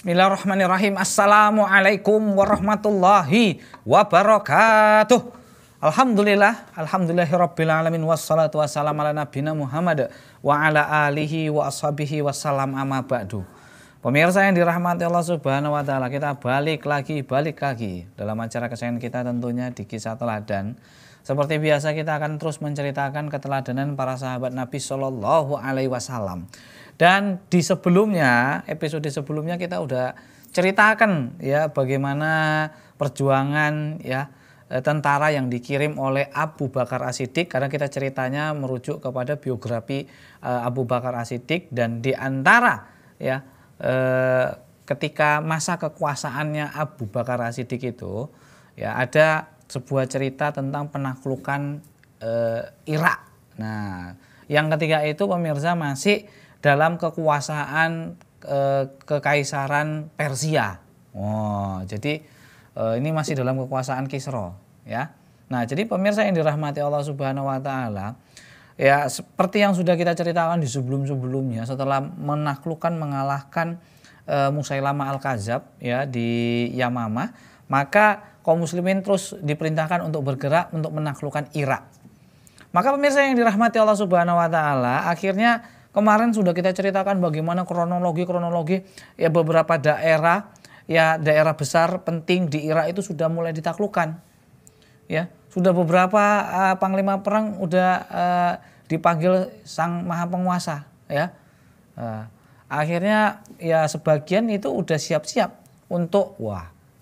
Bismillahirrahmanirrahim. Assalamualaikum warahmatullahi wabarakatuh. Alhamdulillahirabbil alamin wassalatu wassalamu ala nabiyina Muhammad wa ala alihi wa ashabihi wassalam amma ba'du. Pemirsa yang dirahmati Allah Subhanahu wa taala, kita balik lagi dalam acara kesayangan kita tentunya di Kisah Teladan. Seperti biasa kita akan terus menceritakan keteladanan para sahabat Nabi Shallallahu alaihi wasallam. Dan di sebelumnya, episode sebelumnya kita udah ceritakan ya bagaimana perjuangan ya tentara yang dikirim oleh Abu Bakar As-Siddiq, karena kita ceritanya merujuk kepada biografi Abu Bakar As-Siddiq. Dan di antara ya ketika masa kekuasaannya Abu Bakar As-Siddiq itu ya ada sebuah cerita tentang penaklukan Irak. Nah, yang ketiga itu pemirsa masih dalam kekuasaan kekaisaran Persia. Oh, jadi ini masih dalam kekuasaan Kisra ya. Nah, jadi pemirsa yang dirahmati Allah Subhanahu wa taala, ya seperti yang sudah kita ceritakan di sebelum-sebelumnya, setelah mengalahkan Musailamah Al-Kadzab ya di Yamamah, maka kaum muslimin terus diperintahkan untuk bergerak untuk menaklukkan Irak. Maka pemirsa yang dirahmati Allah Subhanahu wa taala, akhirnya kemarin sudah kita ceritakan bagaimana kronologi ya beberapa daerah besar penting di Irak itu sudah mulai ditaklukkan. Ya, sudah beberapa panglima perang udah dipanggil Sang Maha Penguasa ya. Akhirnya ya sebagian itu udah siap-siap untuk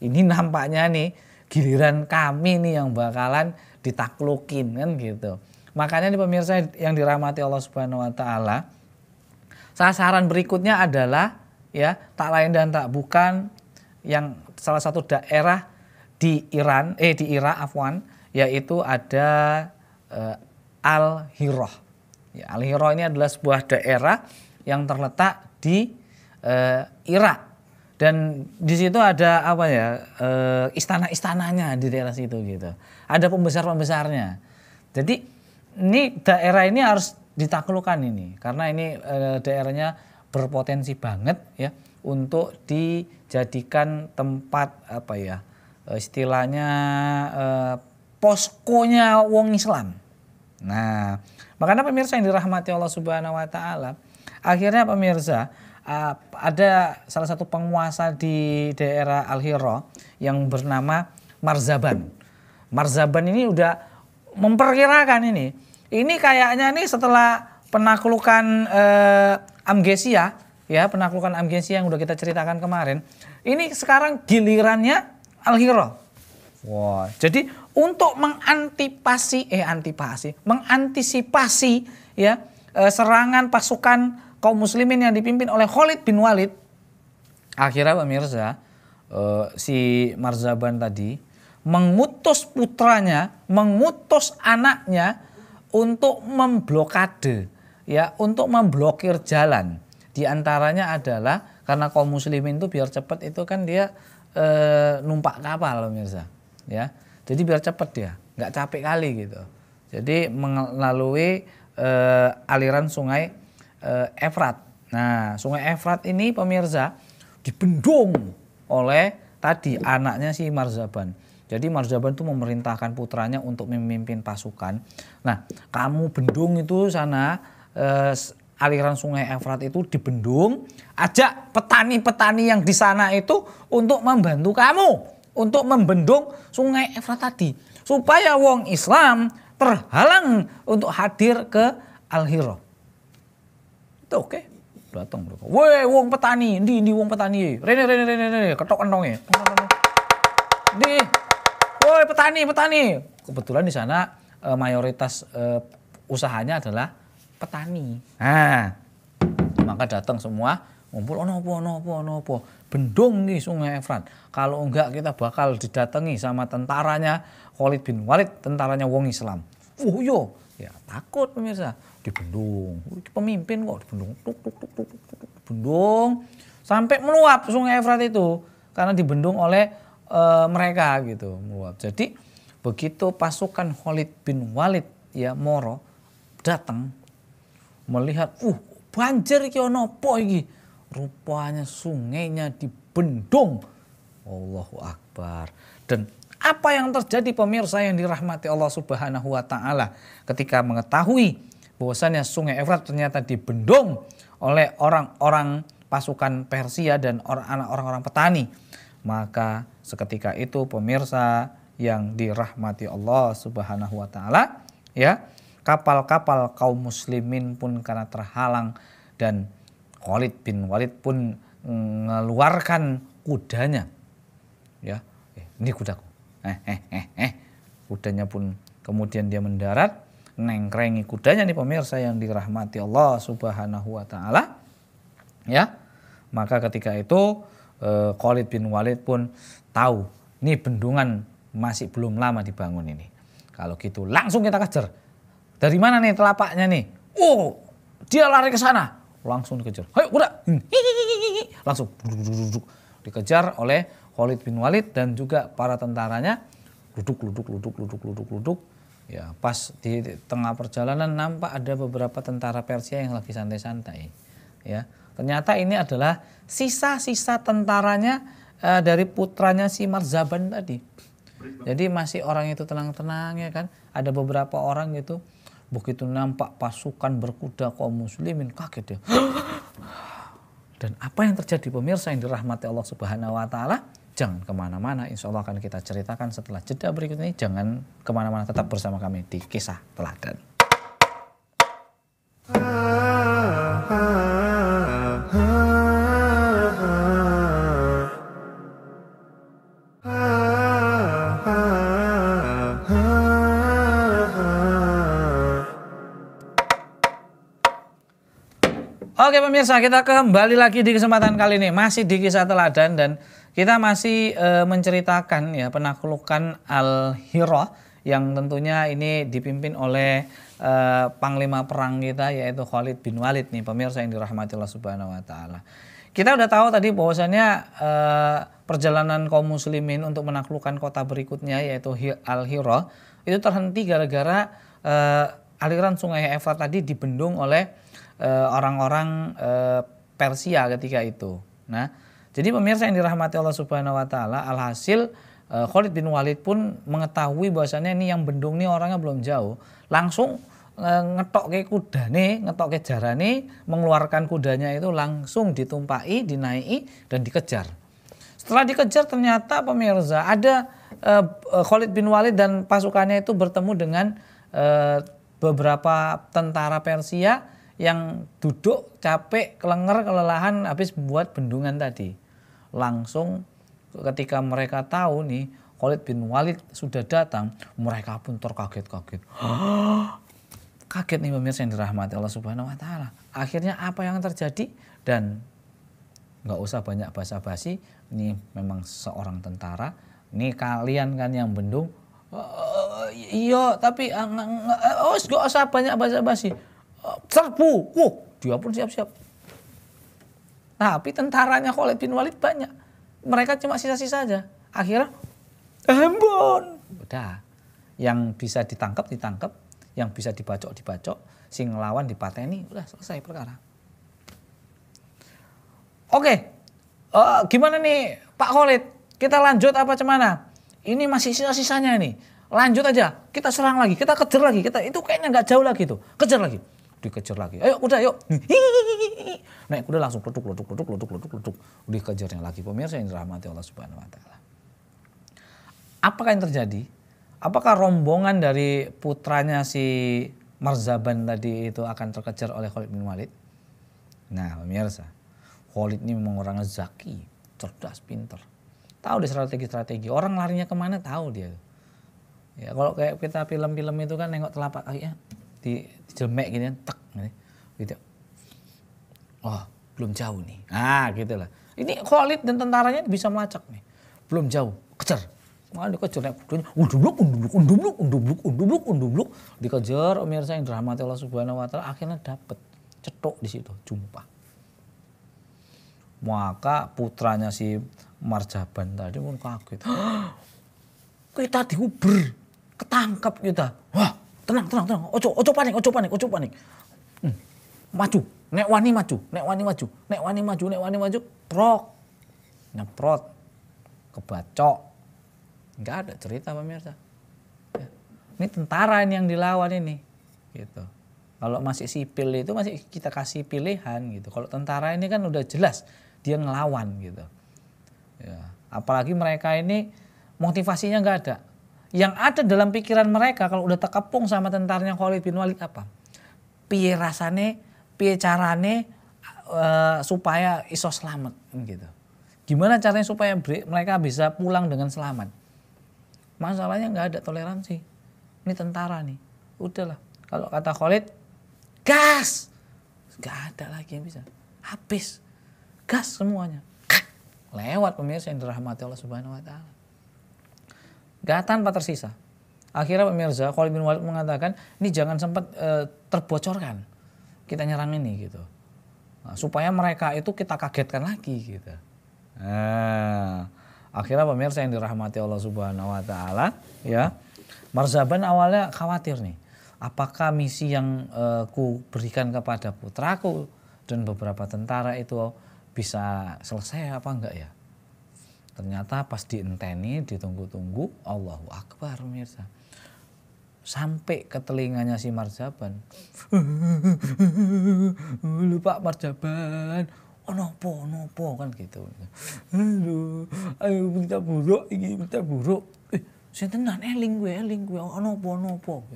ini nampaknya nih giliran kami nih yang bakalan ditaklukin kan gitu. Makanya nih pemirsa yang dirahmati Allah Subhanahu wa taala, sasaran berikutnya adalah ya tak lain dan tak bukan yang salah satu daerah di Irak yaitu ada Al-Hirah. Ya, Al-Hirah ini adalah sebuah daerah yang terletak di Irak, dan di situ ada istana-istananya di daerah situ gitu. Ada pembesar-pembesarnya. Jadi ini daerah ini harus ditaklukkan ini karena ini daerahnya berpotensi banget ya untuk dijadikan tempat istilahnya poskonya wong Islam. Nah, makanya pemirsa yang dirahmati Allah Subhanahu wa taala, akhirnya pemirsa ada salah satu penguasa di daerah Al-Hirah yang bernama Marzaban. Marzaban ini udah memperkirakan ini kayaknya nih setelah penaklukan Amgesia ya, penaklukan Amgesia yang udah kita ceritakan kemarin, ini sekarang gilirannya Al-Hirah. Jadi untuk mengantisipasi ya serangan pasukan kaum muslimin yang dipimpin oleh Khalid bin Walid, akhirnya pemirsa si Marzaban tadi mengutus putranya, mengutus anaknya untuk memblokade ya, untuk memblokir jalan. Di antaranya adalah karena kaum muslimin itu biar cepat itu kan dia numpak kapal pemirsa ya. Jadi biar cepat dia, nggak capek kali gitu. Jadi melalui aliran sungai Efrat. Nah, sungai Efrat ini pemirsa dibendung oleh tadi anaknya si Marzaban. Jadi Marzaban itu memerintahkan putranya untuk memimpin pasukan. Nah, kamu bendung itu sana aliran sungai Efrat itu dibendung, ajak petani-petani yang di sana itu untuk membantu kamu untuk membendung sungai Efrat tadi supaya wong Islam terhalang untuk hadir ke Al-Hirah. Itu oke. Datang mereka. Woi, wong petani, ndi wong petani. Rene ketok entongnya. Ndi. Woi petani. Kebetulan di sana mayoritas usahanya adalah petani. Nah, maka datang semua ngumpul, ono apa. Bendung nih sungai Efrat. Kalau enggak kita bakal didatangi sama tentaranya Khalid bin Walid, tentaranya wong Islam. Ya takut pemirsa. Dibendung. Pemimpin kok dibendung. Bendung sampai meluap sungai Efrat itu karena dibendung oleh mereka gitu, meluap. Jadi begitu pasukan Khalid bin Walid ya moro datang melihat banjir iki ono apa iki? Rupanya sungainya dibendung. Allahu Akbar. Dan apa yang terjadi pemirsa yang dirahmati Allah Subhanahu wa taala ketika mengetahui bahwasannya Sungai Efrat ternyata dibendung oleh orang-orang pasukan Persia dan orang-orang petani. Maka seketika itu pemirsa yang dirahmati Allah Subhanahu wa taala, ya, kapal-kapal kaum muslimin pun karena terhalang dan Khalid bin Walid pun mengeluarkan kudanya. Ya, ini kudaku. Kudanya pun kemudian dia mendarat, nengkrengi kudanya nih pemirsa yang dirahmati Allah Subhanahu wa taala. Ya. Maka ketika itu Khalid bin Walid pun tahu ini bendungan masih belum lama dibangun ini. Kalau gitu langsung kita kejar. Dari mana nih telapaknya nih? Oh, dia lari ke sana. Langsung dikejar. Ayo kuda. Langsung dikejar oleh Khalid bin Walid dan juga para tentaranya. Luduk. Ya, pas di tengah perjalanan nampak ada beberapa tentara Persia yang lagi santai-santai. Ya, ternyata ini adalah sisa-sisa tentaranya dari putranya si Marzaban tadi. Jadi masih orang itu tenang-tenang ya kan. Ada beberapa orang gitu begitu nampak pasukan berkuda kaum muslimin kaget ya. Dan apa yang terjadi pemirsa yang dirahmati Allah Subhanahu wa taala? Jangan kemana-mana, insya Allah akan kita ceritakan setelah jeda berikut ini. Jangan kemana-mana, tetap bersama kami di Kisah Teladan. Oke pemirsa, kita kembali lagi di kesempatan kali ini. Masih di Kisah Teladan dan kita masih menceritakan ya penaklukan Al-Hira yang tentunya ini dipimpin oleh panglima perang kita yaitu Khalid bin Walid nih pemirsa yang dirahmati Allah Subhanahu wa taala. Kita udah tahu tadi bahwasannya perjalanan kaum muslimin untuk menaklukkan kota berikutnya yaitu Al-Hira itu terhenti gara-gara aliran Sungai Efrat tadi dibendung oleh orang-orang Persia ketika itu. Nah, jadi pemirsa yang dirahmati Allah Subhanahu wa taala, alhasil Khalid bin Walid pun mengetahui bahwasannya ini yang bendung nih orangnya belum jauh. Langsung ngetok ke kudane, ngetok ke jarane, mengeluarkan kudanya itu langsung ditumpai, dinaiki dan dikejar. Setelah dikejar ternyata pemirsa ada Khalid bin Walid dan pasukannya itu bertemu dengan beberapa tentara Persia yang duduk capek, kelenger, kelelahan habis membuat bendungan tadi. Langsung ketika mereka tahu nih Khalid bin Walid sudah datang, mereka pun terkaget-kaget. Kaget nih pemirsa yang dirahmati Allah Subhanahu wa taala. Akhirnya apa yang terjadi? Dan nggak usah banyak basa-basi, ini memang seorang tentara. Ini kalian kan yang bendung. Iya, tapi nggak usah banyak basa-basi. Serbu. Dia pun siap-siap. Tapi tentaranya Khalid bin Walid banyak. Mereka cuma sisa-sisa aja. Akhirnya embon. Udah. Yang bisa ditangkap, yang bisa dibacok, sing ngelawan dipateni, udah selesai perkara. Oke. Gimana nih Pak Khalid? Kita lanjut apa cemana? Ini masih sisa-sisanya nih. Lanjut aja. Kita serang lagi, kita kejar lagi. Itu kayaknya nggak jauh lagi tuh. Kejar lagi. Dikejar lagi. Ayo kuda yuk. Naik kuda langsung luduk. Dikejarnya lagi pemirsa yang dirahmati Allah Subhanahu wa taala. Apakah yang terjadi? Apakah rombongan dari putranya si Marzaban tadi itu akan terkejar oleh Khalid bin Walid? Nah, pemirsa, Khalid ini memang orangnya zaki, cerdas, pinter. Tahu deh strategi-strategi. Orang larinya kemana tahu dia. Ya, kalau kayak kita film-film itu kan nengok telapak kakinya dijelmek gini tek gitu. Oh, belum jauh nih. Gitu lah. Ini Khalid dan tentaranya bisa melacak nih. Belum jauh, kejar. Dikejar naik kudanya. Undubluk. Dikejar pemirsa yang dirahmati Allah Subhanahu wa taala, akhirnya dapat cetok di situ, jumpa. Maka putranya si Marzaban tadi pun kaget. Kita diuber, ketangkap kita. Wah, tenang. Ojo panik. Maju. Nek wani maju. Prok. nyeprot, kebacok. Nggak ada cerita pemirsa. Ya. Ini tentara ini yang dilawan ini. Gitu. Kalau masih sipil itu masih kita kasih pilihan gitu. Kalau tentara ini kan udah jelas dia ngelawan gitu. Ya. Apalagi mereka ini motivasinya nggak ada. Yang ada dalam pikiran mereka kalau udah terkepung sama tentaranya Khalid bin Walid apa? Piye rasane, piye carane supaya iso selamat gitu. Gimana caranya supaya mereka bisa pulang dengan selamat? Masalahnya nggak ada toleransi. Ini tentara nih. Udahlah. Kalau kata Khalid, gas. Nggak ada lagi yang bisa. Habis. Gas semuanya. Lewat pemirsa yang dirahmati Allah Subhanahu wa taala. Gak tanpa tersisa. Akhirnya pemirsa Khalid bin Walid mengatakan, ini jangan sempat terbocorkan. Kita nyerang ini gitu. Nah, supaya mereka itu kita kagetkan lagi gitu. Nah, akhirnya pemirsa yang dirahmati Allah Subhanahu wa taala, ya. Marzaban awalnya khawatir nih. Apakah misi yang ku berikan kepada putraku dan beberapa tentara itu bisa selesai apa enggak ya? Ternyata pas dienteni, ditunggu-tunggu, Allahu Akbar pemirsa. Sampai ke telinganya si Marzaban. Lupa Marzaban. Nopo kan gitu. Ayo berita buruk iki, berita buruk. Sing tenan eling gue. Nopo.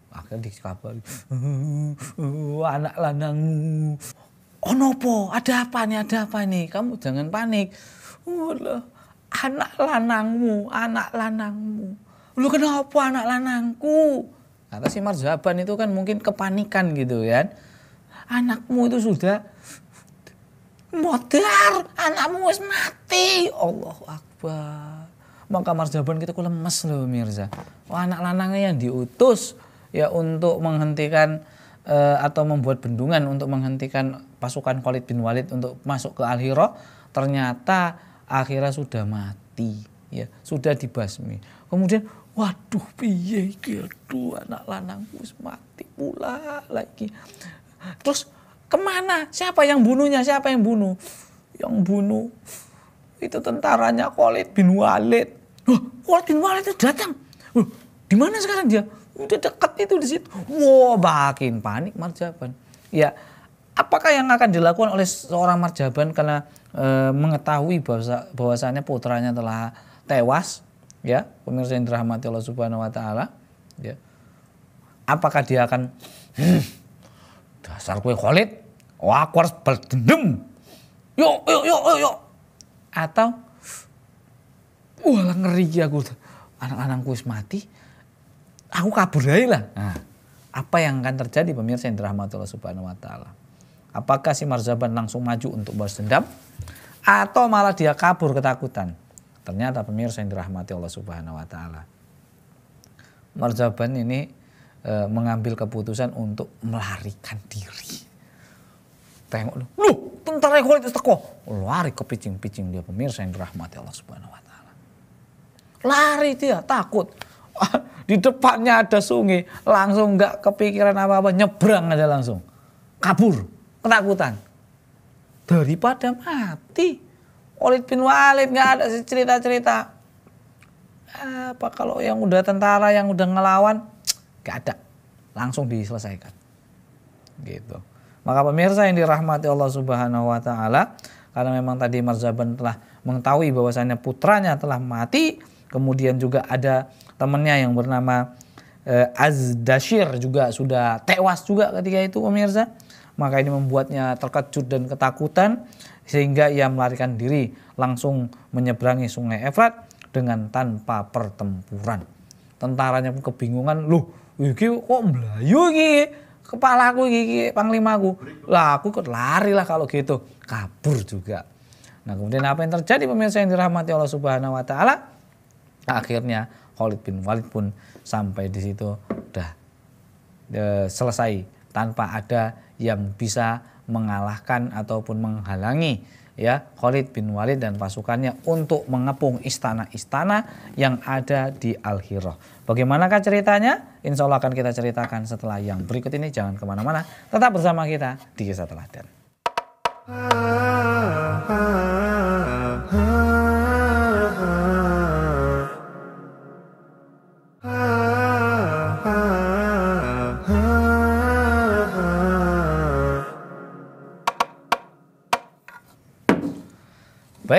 Akhirnya dikabari. Anak lanangmu. Nopo, ada apa nih? Kamu jangan panik. Anak lanangmu. Lu kenapa anak lanangku? Kata si Marzaban itu kan mungkin kepanikan gitu kan. Anakmu itu sudah modar, anakmu wis mati. Allahu Akbar. Maka Marzaban kita lemes loh Mirza. Anak lanangnya yang diutus ya untuk menghentikan atau membuat bendungan untuk menghentikan pasukan Khalid bin Walid untuk masuk ke Al-Hira, ternyata akhirnya sudah mati, ya sudah dibasmi. Kemudian, waduh piye iki, aduh anak lanangku mati pula lagi. Terus kemana? Siapa yang bunuhnya? Yang bunuh itu tentaranya Khalid bin Walid. Khalid bin Walid itu datang. Di mana sekarang dia? Udah dekat itu di situ. Wah, makin panik Marzaban. Ya, apakah yang akan dilakukan oleh seorang Marzaban karena mengetahui bahwasanya putranya telah tewas, ya, pemirsa yang dirahmati Allah Subhanahu wa taala, ya. Apakah dia akan dasar kowe Khalid, aku harus berdendam. Yuk. Atau wah ngeri aku, anak-anakku wis mati. Aku kabur aja lah. Nah, apa yang akan terjadi pemirsa yang dirahmati Allah Subhanahu wa taala? Apakah si Marzaban langsung maju untuk balas dendam atau malah dia kabur ketakutan? Ternyata pemirsa yang dirahmati Allah Subhanahu wa taala, Marzaban ini mengambil keputusan untuk melarikan diri. Tengok lu, tentara Khalid itu teko. Lari ke picing-picing dia pemirsa yang dirahmati Allah Subhanahu wa taala. Lari dia, takut. Di depannya ada sungai, langsung nggak kepikiran apa-apa, nyebrang aja langsung, kabur, ketakutan. Daripada mati, Khalid bin Walid nggak ada cerita-cerita. Apa kalau yang udah tentara yang udah ngelawan, nggak ada, langsung diselesaikan. Gitu. Maka pemirsa yang dirahmati Allah Subhanahu wa taala, karena memang tadi Marzaban telah mengetahui bahwasannya putranya telah mati, kemudian juga ada temannya yang bernama Azdashir juga sudah tewas juga ketika itu pemirsa. Maka ini membuatnya terkejut dan ketakutan sehingga ia melarikan diri langsung menyeberangi sungai Efrat dengan tanpa pertempuran. Tentaranya pun kebingungan, loh iki kok melayu iki kepalaku iki panglimaku. Lah aku ikut lari lah kalau gitu, kabur juga. Nah kemudian apa yang terjadi pemirsa yang dirahmati Allah Subhanahu wa taala? Akhirnya Khalid bin Walid pun sampai di situ udah selesai tanpa ada yang bisa mengalahkan ataupun menghalangi ya Khalid bin Walid dan pasukannya untuk mengepung istana-istana yang ada di Al-Hira. Bagaimanakah ceritanya? Insya Allah akan kita ceritakan setelah yang berikut ini. Jangan kemana-mana, tetap bersama kita di Kisah Teladan. Baik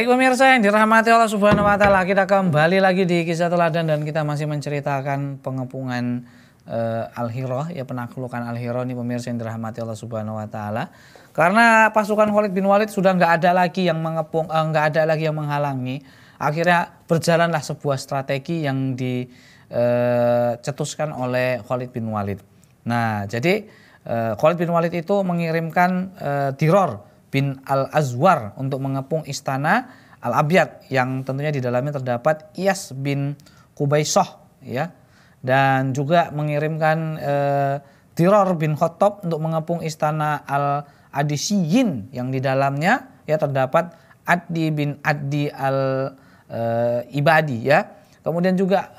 pemirsa yang dirahmati Allah Subhanahu wa taala, kita kembali lagi di kisah teladan dan kita masih menceritakan pengepungan Al-Hira, ya penaklukan Al-Hira ini pemirsa yang dirahmati Allah Subhanahu wa taala. Karena pasukan Khalid bin Walid sudah nggak ada lagi yang mengepung, nggak ada lagi yang menghalangi. Akhirnya berjalanlah sebuah strategi yang dicetuskan oleh Khalid bin Walid. Nah, jadi Khalid bin Walid itu mengirimkan Diror bin Al-Azwar untuk mengepung istana Al-Abyad yang tentunya di dalamnya terdapat Iyas bin Qubaisah, ya, dan juga mengirimkan Diror bin Khattab untuk mengepung istana Al-Adisiyin yang di dalamnya ya terdapat Addi bin Addi Al-Ibadi, ya. Kemudian juga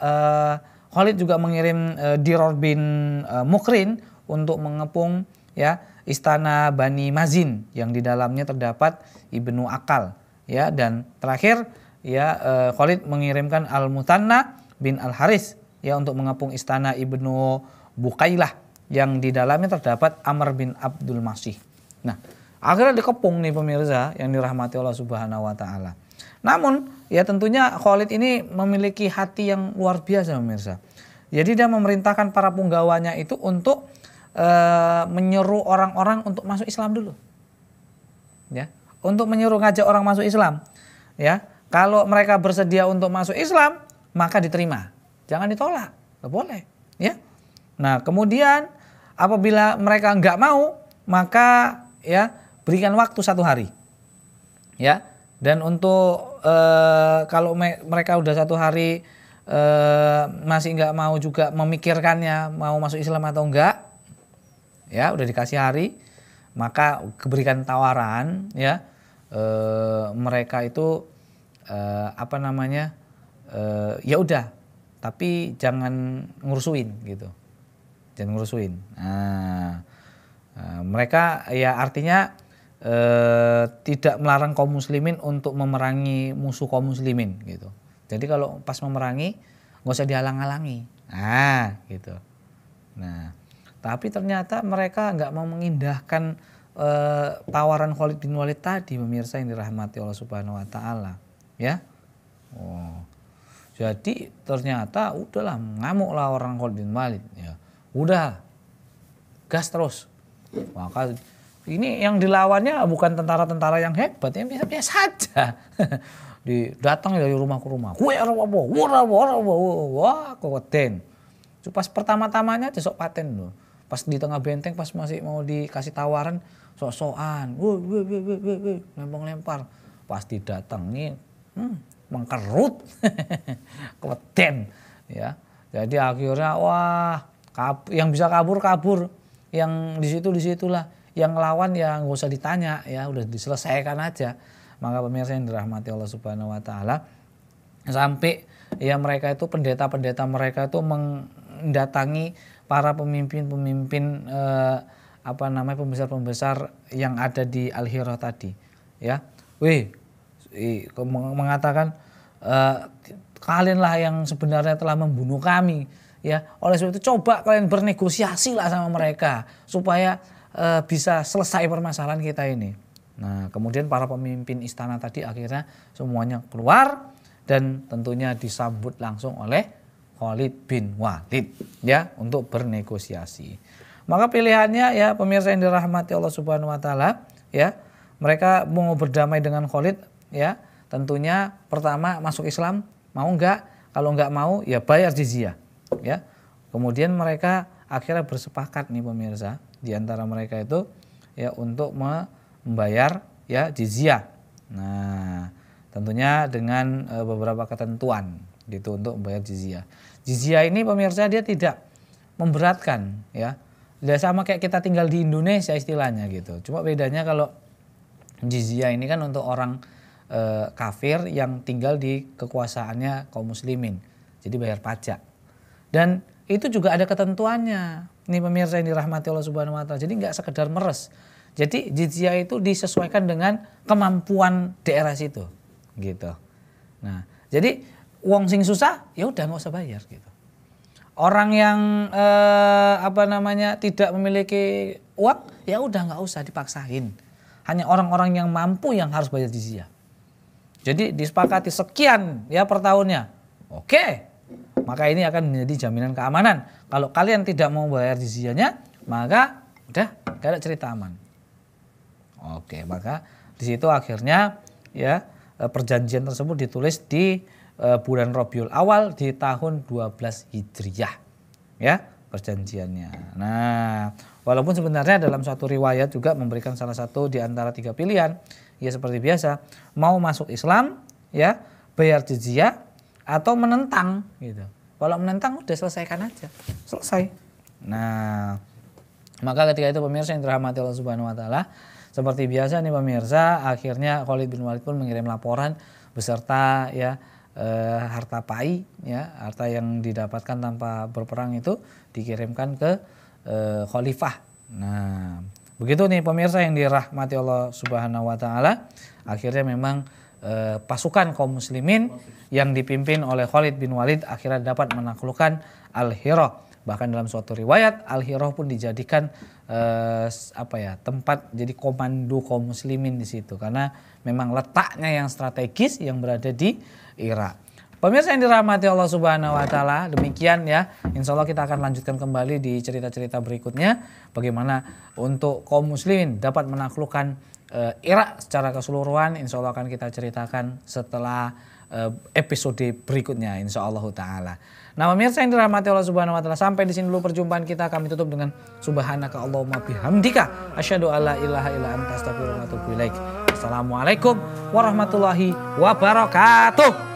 Khalid juga mengirim Diror bin Mukrin untuk mengepung ya istana Bani Mazin yang di dalamnya terdapat Ibnu Akal, ya, dan terakhir ya Khalid mengirimkan Al-Mutanna bin Al-Haris ya untuk mengepung istana Ibnu Bukailah yang di dalamnya terdapat Amr bin Abdul Masih. Nah, akhirnya dikepung nih pemirsa yang dirahmati Allah Subhanahu wa taala. Namun ya tentunya Khalid ini memiliki hati yang luar biasa pemirsa. Jadi dia memerintahkan para punggawanya itu untuk menyeru orang-orang untuk masuk Islam dulu, ya, untuk menyuruh ngajak orang masuk Islam, ya. Kalau mereka bersedia untuk masuk Islam maka diterima, jangan ditolak, nggak boleh, ya. Nah kemudian apabila mereka nggak mau maka ya berikan waktu 1 hari, ya. Dan untuk kalau mereka udah 1 hari masih nggak mau juga memikirkannya mau masuk Islam atau enggak, ya udah dikasih hari, maka berikan tawaran, ya, mereka itu ya udah, tapi jangan ngurusuin gitu, jangan ngurusuin. Mereka ya artinya tidak melarang kaum muslimin untuk memerangi musuh kaum muslimin gitu. Jadi kalau pas memerangi nggak usah dihalang-halangi, gitu. Nah. Tapi ternyata mereka nggak mau mengindahkan tawaran Khalid bin Walid tadi pemirsa yang dirahmati Allah Subhanahu wa taala, ya. Jadi ternyata udahlah ngamuklah orang Khalid bin Walid, ya. Udah gas terus. Maka ini yang dilawannya bukan tentara-tentara yang hebat, yang biasa-biasa saja. Datang dari rumah ke rumah. Wah, keweden. Pas pertama-tamanya aja sok paten loh. Pas di tengah benteng pas masih mau dikasih tawaran sok-sokan, lempar. Pasti datang nih mengkerut, keweden, ya. Jadi akhirnya wah, yang bisa kabur, yang disitulah, yang lawan ya nggak usah ditanya, ya udah diselesaikan aja. Maka pemirsa yang dirahmati Allah Subhanahu wa taala, sampai ya mereka itu pendeta-pendeta mereka itu mendatangi para pemimpin-pemimpin pembesar-pembesar yang ada di Al-Hira tadi, ya. Mengatakan kalianlah yang sebenarnya telah membunuh kami, ya. Oleh sebab itu coba kalian bernegosiasi lah sama mereka supaya bisa selesai permasalahan kita ini. Nah, kemudian para pemimpin istana tadi akhirnya semuanya keluar dan tentunya disambut langsung oleh Khalid bin Walid, ya, untuk bernegosiasi. Maka pilihannya ya pemirsa yang dirahmati Allah Subhanahu wa taala, ya. Mereka mau berdamai dengan Khalid, ya. Tentunya pertama masuk Islam, mau enggak? Kalau enggak mau ya bayar jizyah, ya. Kemudian mereka akhirnya bersepakat nih pemirsa di antara mereka itu ya untuk membayar ya jizyah. Nah, tentunya dengan beberapa ketentuan gitu untuk membayar jizyah. Jizyah ini pemirsa dia tidak memberatkan, ya. Dia sama kayak kita tinggal di Indonesia istilahnya gitu. Cuma bedanya kalau jizyah ini kan untuk orang kafir yang tinggal di kekuasaannya kaum muslimin. Jadi bayar pajak. Dan itu juga ada ketentuannya. Ini pemirsa yang dirahmati Allah Subhanahu wa taala. Jadi nggak sekedar meres. Jadi jizyah itu disesuaikan dengan kemampuan daerah situ. gitu. Nah, jadi wong sing susah ya udah nggak usah bayar gitu. Orang yang tidak memiliki uang ya udah nggak usah dipaksain. Hanya orang-orang yang mampu yang harus bayar jizyah. Jadi disepakati sekian ya per tahunnya. Oke. Maka ini akan menjadi jaminan keamanan. Kalau kalian tidak mau bayar jizyahnya, maka udah gak ada cerita aman. Oke, maka di situ akhirnya ya perjanjian tersebut ditulis di bulan Rabiul Awal di tahun 12 Hijriyah. Ya, perjanjiannya. Nah, walaupun sebenarnya dalam suatu riwayat juga memberikan salah satu di antara 3 pilihan. Ya seperti biasa, mau masuk Islam, ya, bayar jizyah atau menentang gitu. Kalau menentang udah selesaikan aja. Selesai. Nah, maka ketika itu pemirsa yang dirahmati Allah Subhanahu wa taala, seperti biasa nih pemirsa, akhirnya Khalid bin Walid pun mengirim laporan beserta ya harta pai ya, harta yang didapatkan tanpa berperang itu dikirimkan ke khalifah. Nah, begitu nih pemirsa yang dirahmati Allah Subhanahu wa taala, akhirnya memang pasukan kaum muslimin yang dipimpin oleh Khalid bin Walid akhirnya dapat menaklukkan Al-Hira. Bahkan dalam suatu riwayat Al-Hira pun dijadikan tempat jadi komando kaum muslimin di situ karena memang letaknya yang strategis yang berada di Irak. Pemirsa yang dirahmati Allah Subhanahu wa taala, demikian ya. Insyaallah kita akan lanjutkan kembali di cerita-cerita berikutnya bagaimana untuk kaum muslimin dapat menaklukkan Irak secara keseluruhan. Insyaallah akan kita ceritakan setelah episode berikutnya insyaallah taala. Nah, pemirsa yang dirahmati Allah Subhanahu wa taala, sampai di sini dulu perjumpaan kita. Kami tutup dengan subhanaka Allahumma bihamdika asyhadu alla ilaha illa anta astaghfiruka wa atubu ilaik. Assalamualaikum warahmatullahi wabarakatuh.